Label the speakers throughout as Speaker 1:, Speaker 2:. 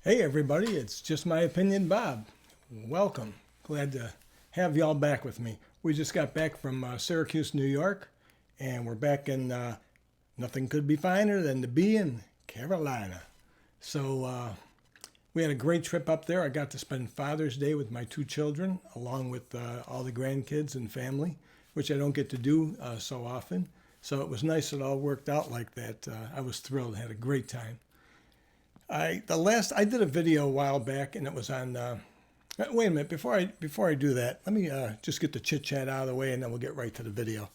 Speaker 1: Hey everybody, it's Just My Opinion Bob. Welcome. Glad to have y'all back with me. We just got back from Syracuse, New York, and we're back in nothing could be finer than to be in Carolina. So we had a great trip up there. I got to spend Father's Day with my two children, along with all the grandkids and family, which I don't get to do so often. So it was nice it all worked out like that. I was thrilled, had a great time. I did a video a while back, and it was on. Wait a minute, before I do that, let me just get the chit chat out of the way, and then we'll get right to the video.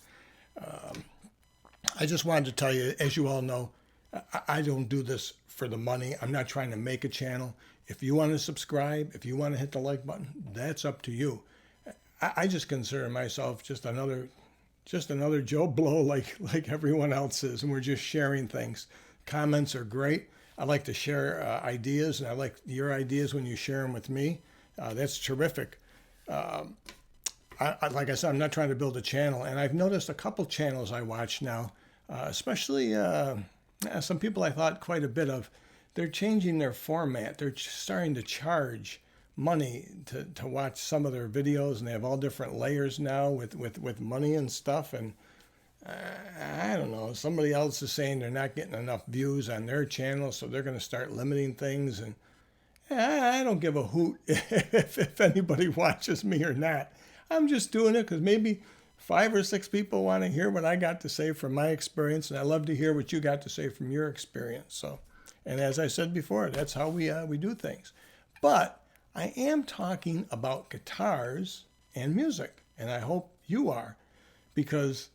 Speaker 1: I just wanted to tell you, as you all know, I don't do this for the money. I'm not trying to make a channel. If you want to subscribe, if you want to hit the like button, that's up to you. I just consider myself just another Joe Blow like everyone else is, and we're just sharing things. Comments are great. I like to share ideas, and I like your ideas when you share them with me. That's terrific. Like I said, I'm not trying to build a channel, and I've noticed a couple channels I watch now, especially some people I thought quite a bit of. They're changing their format. They're starting to charge money to watch some of their videos, and they have all different layers now with money and stuff. And I don't know. Somebody else is saying they're not getting enough views on their channel, so they're going to start limiting things. And I don't give a hoot if anybody watches me or not. I'm just doing it because maybe 5 or 6 people want to hear what I got to say from my experience, and I love to hear what you got to say from your experience. So, and as I said before, that's how we do things. But I am talking about guitars and music, and I hope you are, because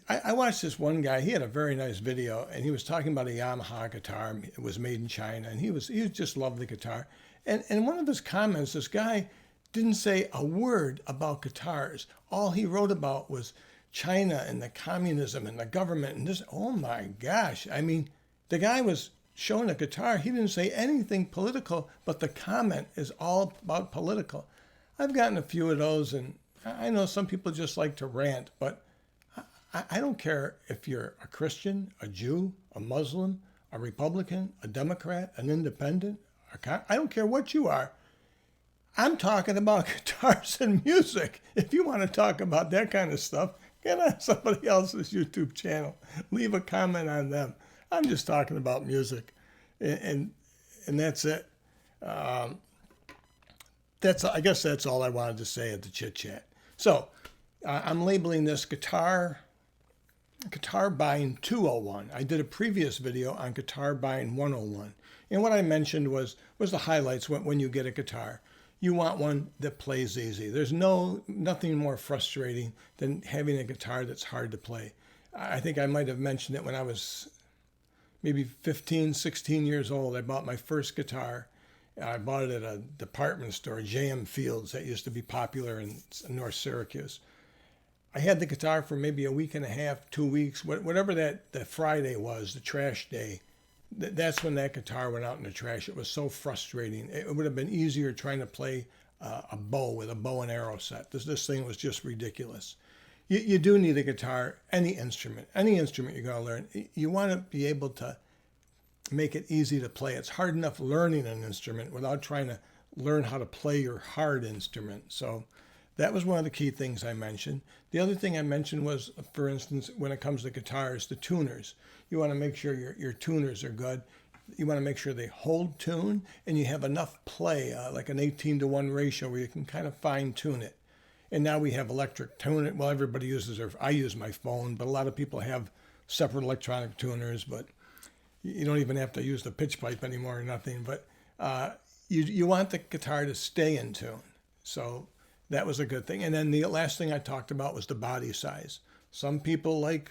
Speaker 1: I watched this one guy. He had a very nice video, and he was talking about a Yamaha guitar. It was made in China, and he just loved the guitar. And in one of his comments, this guy didn't say a word about guitars. All he wrote about was China and the communism and the government and this. Oh my gosh! I mean, the guy was showing a guitar. He didn't say anything political, but the comment is all about political. I've gotten a few of those, and I know some people just like to rant, but I don't care if you're a Christian, a Jew, a Muslim, a Republican, a Democrat, an independent. I don't care what you are. I'm talking about guitars and music. If you want to talk about that kind of stuff, get on somebody else's YouTube channel. Leave a comment on them. I'm just talking about music, and that's it. I guess that's all I wanted to say at the chit chat. So I'm labeling this guitar buying 201. I did a previous video on guitar buying 101. And what I mentioned was the highlights when you get a guitar. You want one that plays easy. There's nothing more frustrating than having a guitar that's hard to play. I think I might have mentioned it when I was maybe 15, 16 years old. I bought my first guitar. I bought it at a department store, J.M. Fields, that used to be popular in North Syracuse. I had the guitar for maybe a week and a half, 2 weeks, whatever the Friday was, the trash day. That's when that guitar went out in the trash. It was so frustrating. It would have been easier trying to play a bow with a bow and arrow set. This thing was just ridiculous. You do need a guitar, any instrument you're going to learn. You want to be able to make it easy to play. It's hard enough learning an instrument without trying to learn how to play your hard instrument. So that was one of the key things I mentioned. The other thing I mentioned was, for instance, when it comes to guitars, the tuners. You want to make sure your tuners are good. You want to make sure they hold tune and you have enough play, like an 18-to-1 ratio where you can kind of fine tune it. And now we have electric tuning. Well, everybody uses I use my phone, but a lot of people have separate electronic tuners, but you don't even have to use the pitch pipe anymore or nothing. But you want the guitar to stay in tune. So that was a good thing. And then the last thing I talked about was the body size. Some people like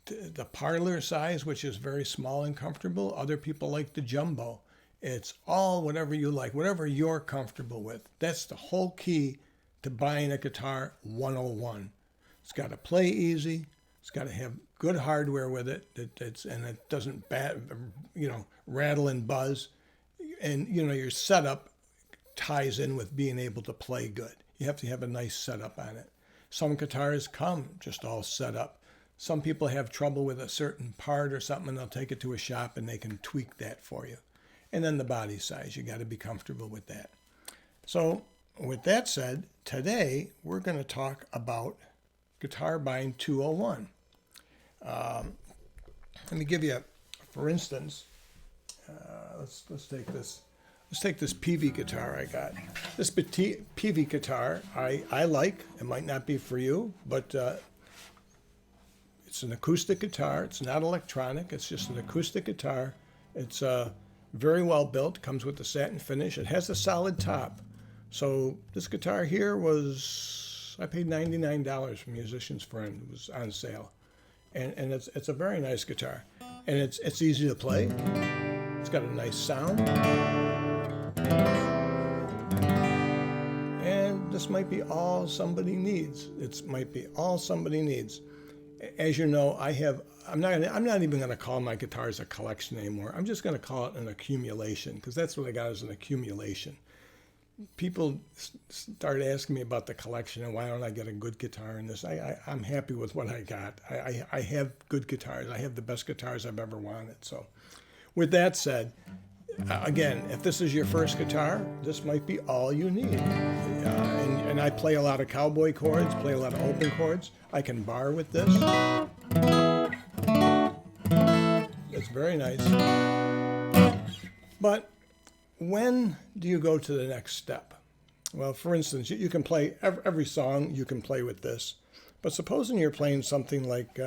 Speaker 1: the parlor size, which is very small and comfortable. Other people like the jumbo. It's all whatever you like, whatever you're comfortable with. That's the whole key to buying a guitar 101. It's got to play easy. It's got to have good hardware with it. And it doesn't rattle and buzz. And your setup ties in with being able to play good. You have to have a nice setup on it. Some guitars come just all set up. Some people have trouble with a certain part or something, and they'll take it to a shop and they can tweak that for you. And then the body size, you got to be comfortable with that. So with that said, today we're going to talk about Guitar Buying 201. Let me give you, for instance, let's take this. Let's take this Peavey guitar I got. This Peavey guitar I like. It might not be for you, but it's an acoustic guitar. It's not electronic. It's just an acoustic guitar. It's very well built. Comes with the satin finish. It has a solid top. So this guitar here I paid $99 from Musician's Friend. It was on sale. And it's a very nice guitar. And it's easy to play. It's got a nice sound. And this might be all somebody needs. It might be all somebody needs. As you know, I'm not even going to call my guitars a collection anymore. I'm just going to call it an accumulation, because that's what I got, is an accumulation. People start asking me about the collection and why don't I get a good guitar in this. I'm happy with what I got. I have good guitars. I have the best guitars I've ever wanted. So with that said, again, if this is your first guitar, this might be all you need. And I play a lot of cowboy chords, play a lot of open chords. I can bar with this. It's very nice. But when do you go to the next step? Well, for instance, you can play every song you can play with this. But supposing you're playing something like,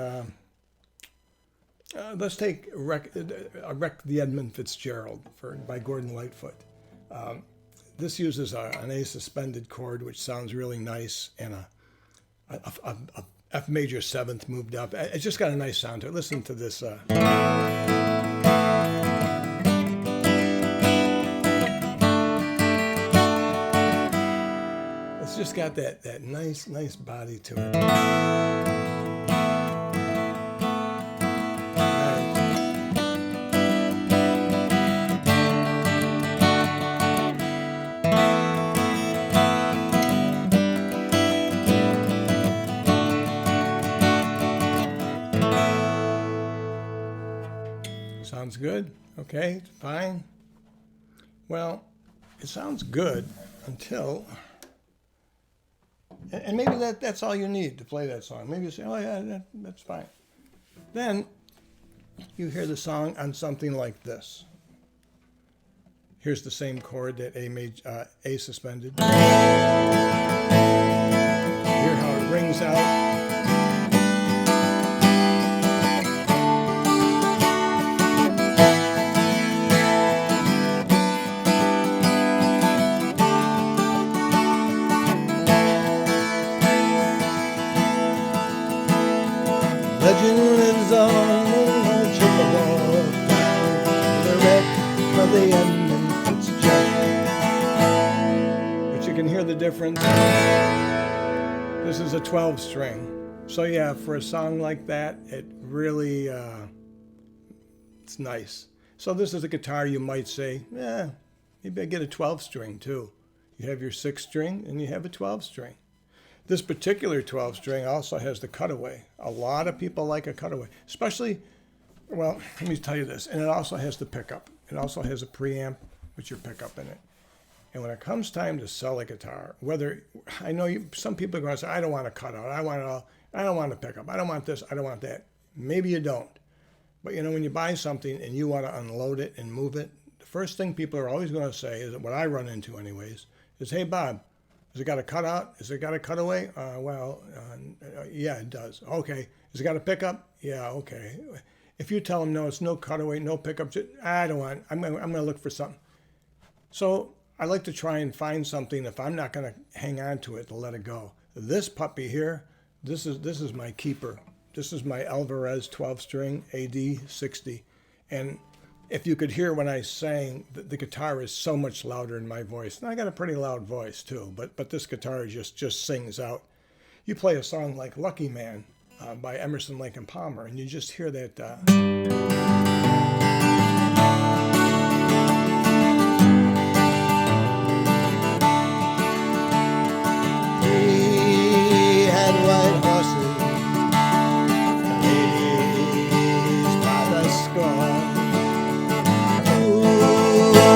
Speaker 1: let's take Wreck the Edmund Fitzgerald by Gordon Lightfoot. This uses an A suspended chord, which sounds really nice, and a F major seventh moved up. It's just got a nice sound to it. Listen to this. It's just got that nice body to it. Sounds good. Okay, fine. Well, it sounds good until, and maybe that's all you need to play that song. Maybe you say, oh yeah, that's fine. Then you hear the song on something like this. Here's the same chord that A suspended. Hear how it rings out. Legend lives on in the Chippewa town, the wreck of the Edmund Fitzgerald. But you can hear the difference. This is a 12 string. So yeah, for a song like that, it really, it's nice. So this is a guitar you might say, yeah, maybe I get a 12 string too. You have your 6 string and you have a 12 string. This particular 12 string also has the cutaway. A lot of people like a cutaway, especially, well, let me tell you this, and it also has the pickup. It also has a preamp with your pickup in it. And when it comes time to sell a guitar, whether, I know some people are going to say, I don't want a cutout, I don't want a pickup, I don't want this, I don't want that. Maybe you don't. But you know, when you buy something and you want to unload it and move it, the first thing people are always going to say, is what I run into anyways, is, hey Bob, has it got a cutout? Has it got a cutaway? Yeah, it does. Okay. Has it got a pickup? Yeah, okay. If you tell them, no, it's no cutaway, no pickup, I don't want, I'm going to look for something. So I like to try and find something, if I'm not going to hang on to it, to let it go. This puppy here, this is my keeper. This is my Alvarez 12-string AD60. And if you could hear when I sang, the guitar is so much louder in my voice. And I got a pretty loud voice too, but this guitar just sings out. You play a song like Lucky Man by Emerson, Lake and Palmer, and you just hear that. He had white horses, ladies by the score. Ooh,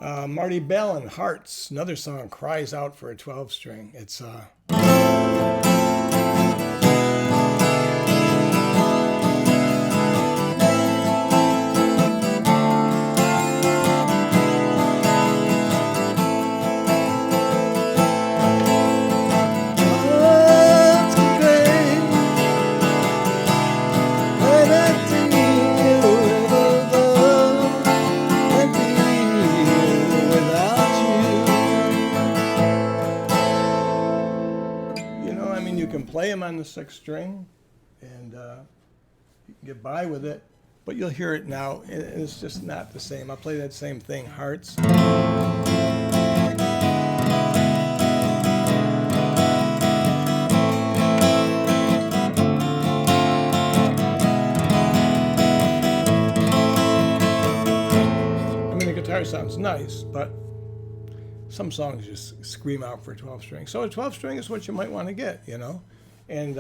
Speaker 1: Marty Balin, Hearts, another song, cries out for a 12-string. It's you can play them on the 6th string and you can get by with it, but you'll hear it now. It's just not the same. I play that same thing, Hearts. I mean, the guitar sounds nice, but some songs just scream out for a 12-string. So a 12-string is what you might want to get, you know. And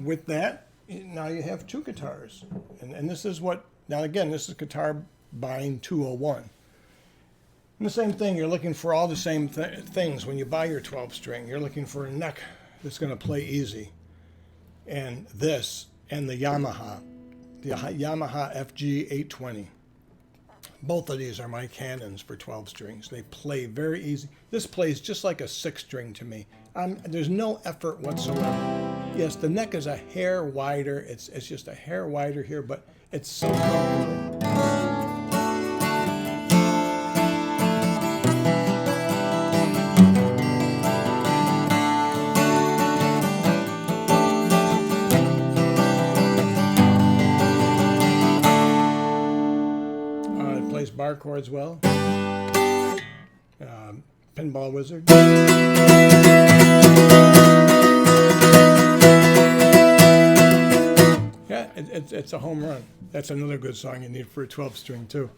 Speaker 1: with that, now you have 2 guitars. And this is what, now again, this is Guitar Buying 201. And the same thing, you're looking for all the same things when you buy your 12-string. You're looking for a neck that's going to play easy. And this, and the Yamaha FG820. Both of these are my Canons for 12 strings. They play very easy. This plays just like a 6-string to me. There's no effort whatsoever. Yes, the neck is a hair wider. It's just a hair wider here, but it's so comfortable. Plays bar chords well. Pinball Wizard. Yeah, it's a home run. That's another good song you need for a 12-string too.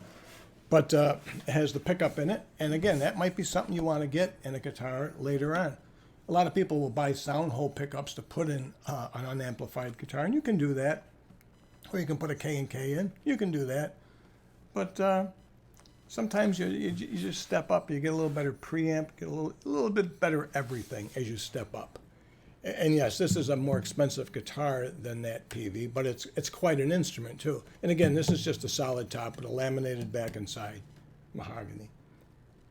Speaker 1: But it has the pickup in it, and again, that might be something you want to get in a guitar later on. A lot of people will buy sound hole pickups to put in an unamplified guitar, and you can do that. Or you can put a K&K in. You can do that. But sometimes you just step up. You get a little better preamp, get a little bit better everything as you step up. And yes, this is a more expensive guitar than that PV, but it's quite an instrument too. And again, this is just a solid top with a laminated back and side, mahogany.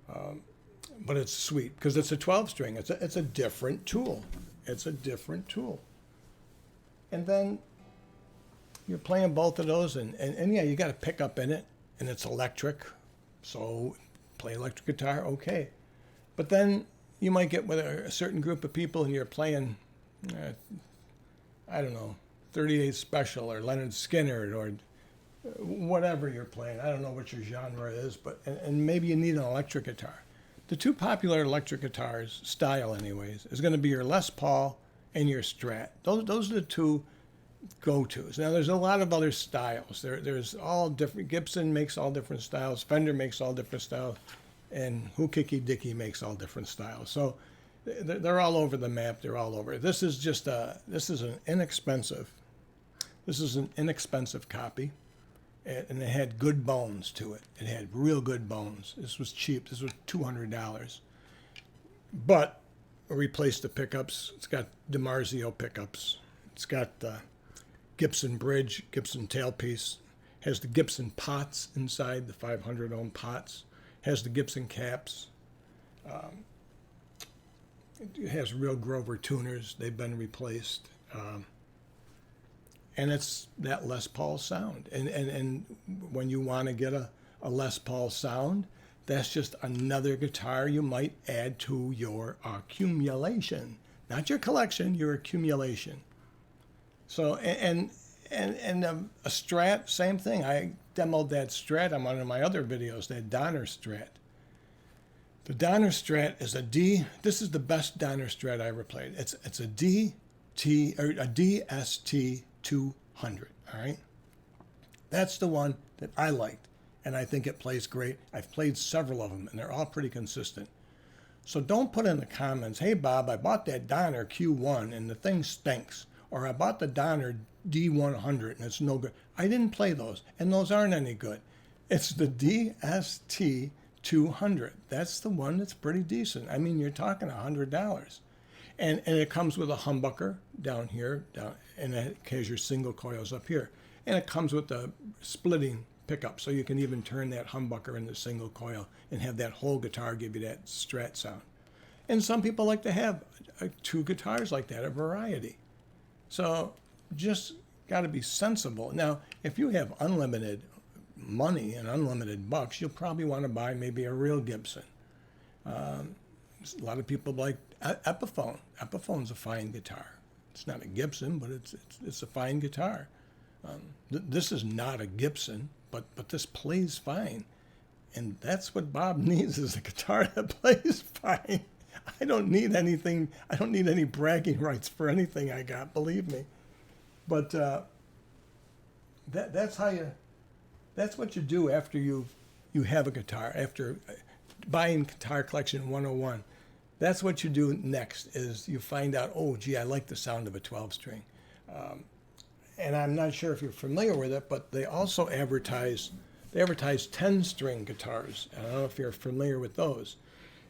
Speaker 1: But it's sweet because it's a 12-string. It's a different tool. It's a different tool. And then you're playing both of those, and yeah, you got a pickup in it. And it's electric, so play electric guitar, okay. But then you might get with a certain group of people and you're playing, I don't know, 38 Special or Leonard Skinner or whatever you're playing. I don't know what your genre is, but and maybe you need an electric guitar. The 2 popular electric guitars, style anyways, is going to be your Les Paul and your Strat. Those are the 2 go-tos. Now there's a lot of other styles. There's all different. Gibson makes all different styles. Fender makes all different styles, and Hookiki Dickey makes all different styles. So they're all over the map. They're all over. This is an inexpensive copy, and it had good bones to it. It had real good bones. This was cheap. This was $200, but it replaced the pickups. It's got DiMarzio pickups. It's got the Gibson bridge, Gibson tailpiece, has the Gibson pots inside, the 500 ohm pots, has the Gibson caps. It has real Grover tuners. They've been replaced. And it's that Les Paul sound. And when you want to get a Les Paul sound, that's just another guitar you might add to your accumulation. Not your collection, your accumulation. So, and a Strat, same thing. I demoed that Strat on one of my other videos, that Donner Strat. The Donner Strat is a D. This is the best Donner Strat I ever played. It's a DST 200, all right? That's the one that I liked, and I think it plays great. I've played several of them, and they're all pretty consistent. So don't put in the comments, hey, Bob, I bought that Donner Q1, and the thing stinks. Or I bought the Donner D100 and it's no good. I didn't play those, and those aren't any good. It's the DST $200. That's the one that's pretty decent. I mean, you're talking $100. And it comes with a humbucker down here, and it has your single coils up here. And it comes with the splitting pickup, so you can even turn that humbucker into single coil and have that whole guitar give you that Strat sound. And some people like to have 2 guitars like that, a variety. So just got to be sensible. Now, if you have unlimited money and unlimited bucks, you'll probably want to buy maybe a real Gibson. A lot of people like Epiphone. Epiphone's a fine guitar. It's not a Gibson, but it's a fine guitar. This is not a Gibson, but this plays fine. And that's what Bob needs, is a guitar that plays fine. I don't need anything. I don't need any bragging rights for anything I got, believe me. But that's what you do after you have a guitar, after buying Guitar Collection 101. That's what you do next, is you find out, oh, gee, I like the sound of a 12-string. And I'm not sure if you're familiar with it, but they also advertise 10-string guitars. I don't know if you're familiar with those.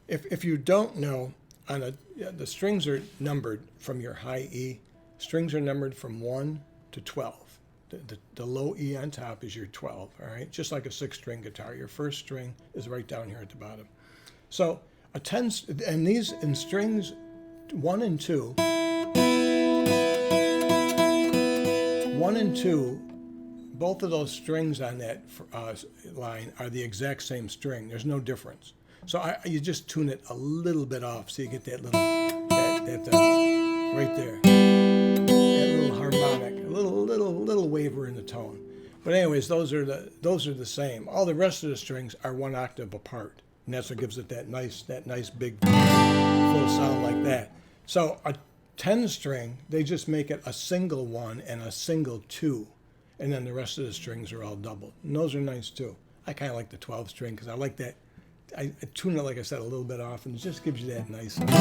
Speaker 1: If you don't know, the strings are numbered from your high E. Strings are numbered from 1 to 12. The low E on top is your 12, all right? Just like a 6-string guitar. Your first string is right down here at the bottom. So a 10, and these in strings 1 and 2, 1 and 2, both of those strings on that line are the exact same string. There's no difference. So you just tune it a little bit off, so you get that little, right there, that little harmonic, a little waver in the tone. But anyways, those are the same. All the rest of the strings are 1 octave apart, and that's what gives it that nice big full sound like that. So a 10-string, they just make it a single 1 and a single 2, and then the rest of the strings are all doubled. And those are nice too. I kind of like the 12-string because I like that. I tune it, like I said, a little bit off, and it just gives you that nice sound. Met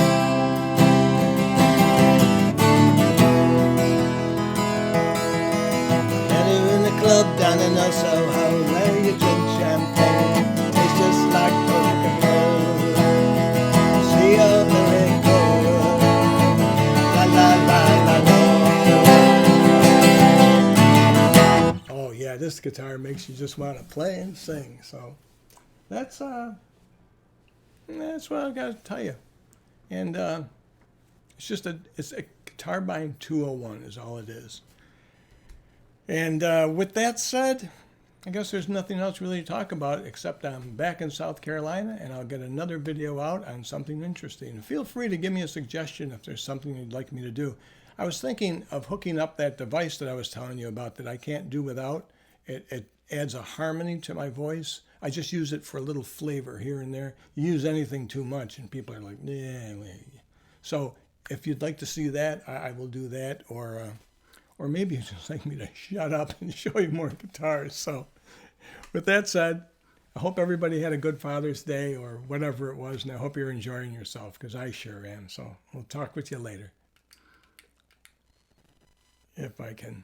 Speaker 1: her in the club down in El Soho, where you drink champagne. Tastes just like Coca-Cola. See her very cold. La la la la la. Oh yeah, this guitar makes you just want to play and sing. So that's what I've got to tell you. And it's a Guitar Buying 201 is all it is. And with that said, I guess there's nothing else really to talk about, except I'm back in South Carolina, and I'll get another video out on something interesting. And feel free to give me a suggestion if there's something you'd like me to do. I was thinking of hooking up that device that I was telling you about that I can't do without. It adds a harmony to my voice. I just use it for a little flavor here and there. You use anything too much, and people are like, yeah. So if you'd like to see that, I will do that. Or maybe you'd just like me to shut up and show you more guitars. So with that said, I hope everybody had a good Father's Day or whatever it was, and I hope you're enjoying yourself, because I sure am. So we'll talk with you later. If I can